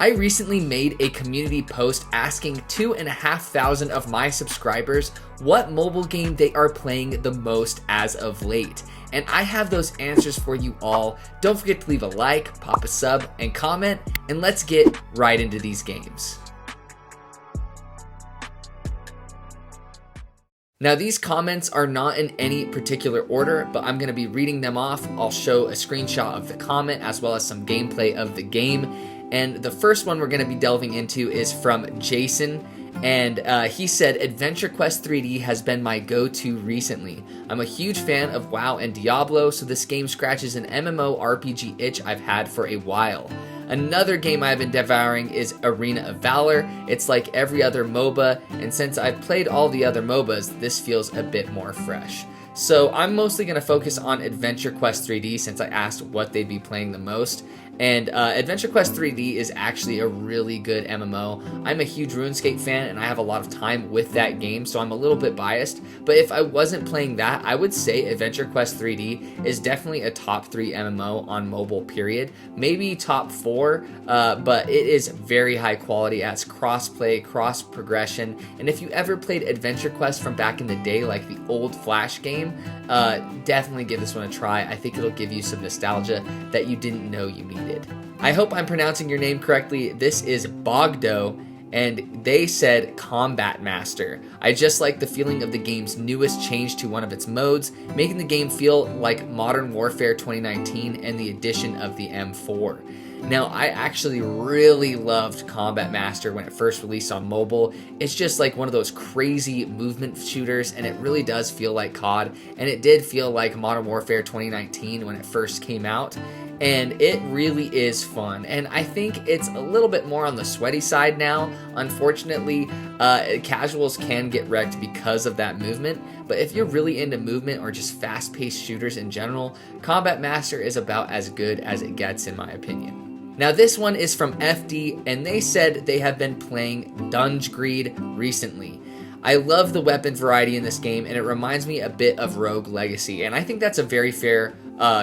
I recently made a community post asking 2,500 of my subscribers what mobile game they are playing the most as of late. And I have those answers for you all. Don't forget to leave a like, pop a sub, and comment, and let's get right into these games. Now these comments are not in any particular order, but I'm going to be reading them off. I'll show a screenshot of the comment as well as some gameplay of the game. And the first one we're going to be delving into is from Jason. And he said, Adventure Quest 3D has been my go-to recently. I'm a huge fan of WoW and Diablo, so this game scratches an MMORPG itch I've had for a while. Another game I've been devouring is Arena of Valor. It's like every other MOBA, and since I've played all the other MOBAs, this feels a bit more fresh. So I'm mostly going to focus on Adventure Quest 3D since I asked what they'd be playing the most. And Adventure Quest 3D is actually a really good MMO. I'm a huge RuneScape fan and I have a lot of time with that game, so I'm a little bit biased. But if I wasn't playing that, I would say Adventure Quest 3D is definitely a top 3 MMO on mobile, period. Maybe top 4, but it is very high quality as cross-play, cross-progression. And if you ever played Adventure Quest from back in the day, like the old Flash game, definitely give this one a try. I think it'll give you some nostalgia that you didn't know you needed. I hope I'm pronouncing your name correctly. This is Bogdo, and they said Combat Master. I just like the feeling of the game's newest change to one of its modes, making the game feel like Modern Warfare 2019 and the addition of the M4. Now, I actually really loved Combat Master when it first released on mobile. It's just like one of those crazy movement shooters, and it really does feel like COD, and it did feel like Modern Warfare 2019 when it first came out. And it really is fun, and I think it's a little bit more on the sweaty side now. Unfortunately, casuals can get wrecked because of that movement, but if you're really into movement or just fast-paced shooters in general, Combat Master is about as good as it gets in my opinion. Now this one is from FD, and they said they have been playing Dunge Greed recently. I love the weapon variety in this game, and it reminds me a bit of Rogue Legacy, and I think that's a very fair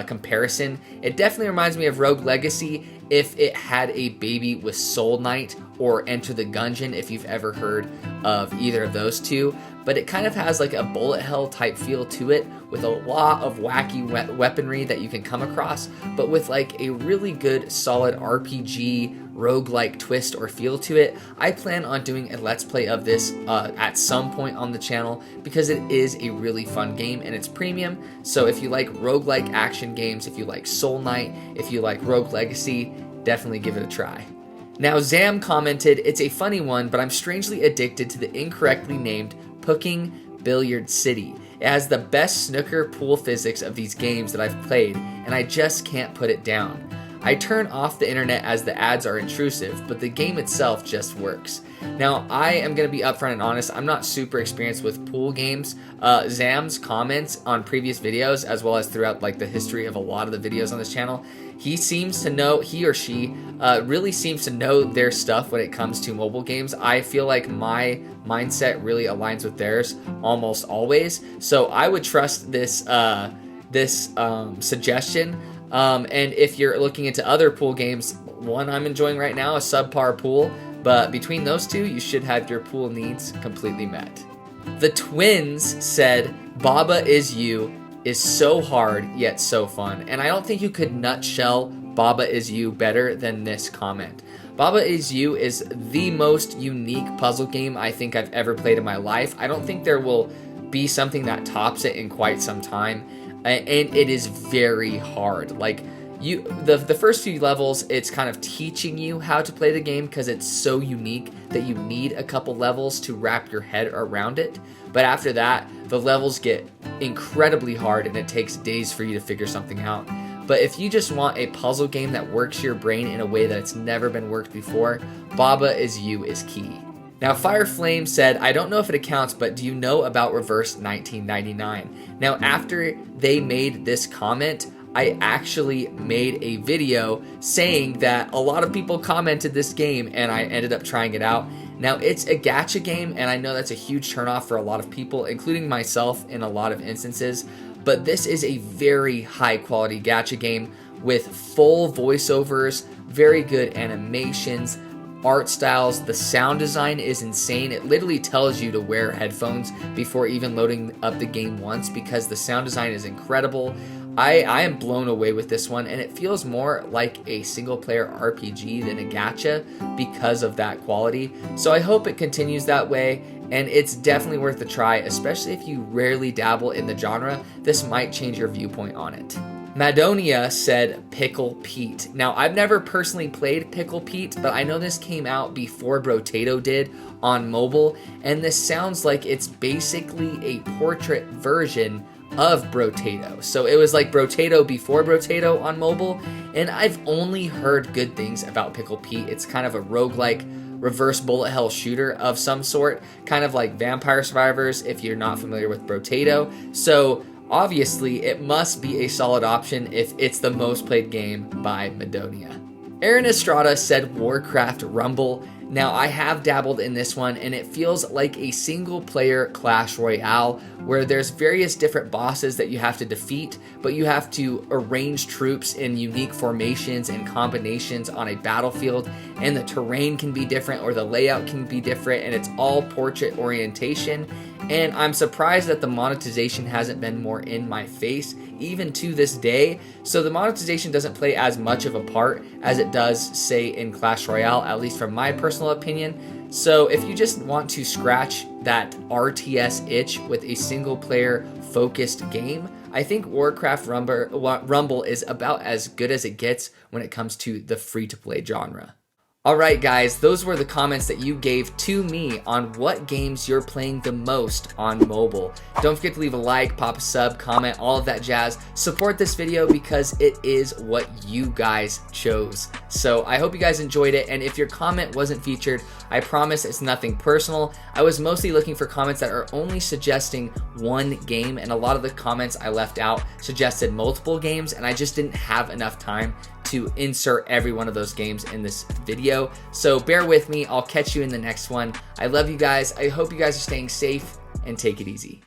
comparison. It definitely reminds me of Rogue Legacy if it had a baby with Soul Knight or Enter the Gungeon, if you've ever heard of either of those two. But it kind of has like a bullet hell type feel to it, with a lot of wacky weaponry that you can come across, but with like a really good solid RPG roguelike twist or feel to it. I plan on doing a let's play of this at some point on the channel because it is a really fun game and it's premium. So if you like roguelike action games, if you like Soul Knight, if you like Rogue Legacy, definitely give it a try. Now Zam commented, it's a funny one, but I'm strangely addicted to the incorrectly named Pooking Billiard City. It has the best snooker pool physics of these games that I've played, and I just can't put it down. I turn off the internet as the ads are intrusive, but the game itself just works. Now, I am going to be upfront and honest, I'm not super experienced with pool games. Zam's comments on previous videos, as well as throughout like the history of a lot of the videos on this channel, he or she really seems to know their stuff when it comes to mobile games. I feel like my mindset really aligns with theirs almost always, so I would trust this suggestion. And if you're looking into other pool games, one I'm enjoying right now is Subpar Pool, but between those two, you should have your pool needs completely met. The twins said, Baba Is You is so hard, yet so fun. And I don't think you could nutshell Baba Is You better than this comment. Baba Is You is the most unique puzzle game I think I've ever played in my life. I don't think there will be something that tops it in quite some time. And it is very hard. Like the first few levels, it's kind of teaching you how to play the game because it's so unique that you need a couple levels to wrap your head around it. But after that, the levels get incredibly hard and it takes days for you to figure something out. But if you just want a puzzle game that works your brain in a way that it's never been worked before, Baba Is You is key. Now, Fireflame said, I don't know if it counts, but do you know about Reverse 1999? Now, after they made this comment, I actually made a video saying that a lot of people commented this game and I ended up trying it out. Now, it's a gacha game, and I know that's a huge turnoff for a lot of people, including myself in a lot of instances, but this is a very high-quality gacha game with full voiceovers, very good animations, art styles, the sound design is insane. It literally tells you to wear headphones before even loading up the game once because the sound design is incredible. I am blown away with this one, and it feels more like a single player RPG than a gacha because of that quality. So I hope it continues that way, and it's definitely worth a try, especially if you rarely dabble in the genre. This might change your viewpoint on it. Madonia said Pickle Pete. Now, I've never personally played Pickle Pete, but I know this came out before Brotato did on mobile, and this sounds like it's basically a portrait version of Brotato. So it was like Brotato before Brotato on mobile, and I've only heard good things about Pickle Pete. It's kind of a roguelike reverse bullet hell shooter of some sort, kind of like Vampire Survivors if you're not familiar with Brotato. So obviously it must be a solid option if it's the most played game by Madonia. Aaron Estrada said Warcraft Rumble. Now, I have dabbled in this one, and it feels like a single-player Clash Royale where there's various different bosses that you have to defeat, but you have to arrange troops in unique formations and combinations on a battlefield, and the terrain can be different or the layout can be different, and it's all portrait orientation. And I'm surprised that the monetization hasn't been more in my face, even to this day. So the monetization doesn't play as much of a part as it does, say, in Clash Royale, at least from my personal opinion. So if you just want to scratch that RTS itch with a single player focused game, I think Warcraft Rumble is about as good as it gets when it comes to the free-to-play genre. Alright guys, those were the comments that you gave to me on what games you're playing the most on mobile. Don't forget to leave a like, pop a sub, comment, all of that jazz. Support this video because it is what you guys chose. So I hope you guys enjoyed it, and if your comment wasn't featured, I promise it's nothing personal. I was mostly looking for comments that are only suggesting one game, and a lot of the comments I left out suggested multiple games, and I just didn't have enough time to insert every one of those games in this video. So bear with me, I'll catch you in the next one. I love you guys, I hope you guys are staying safe, and take it easy.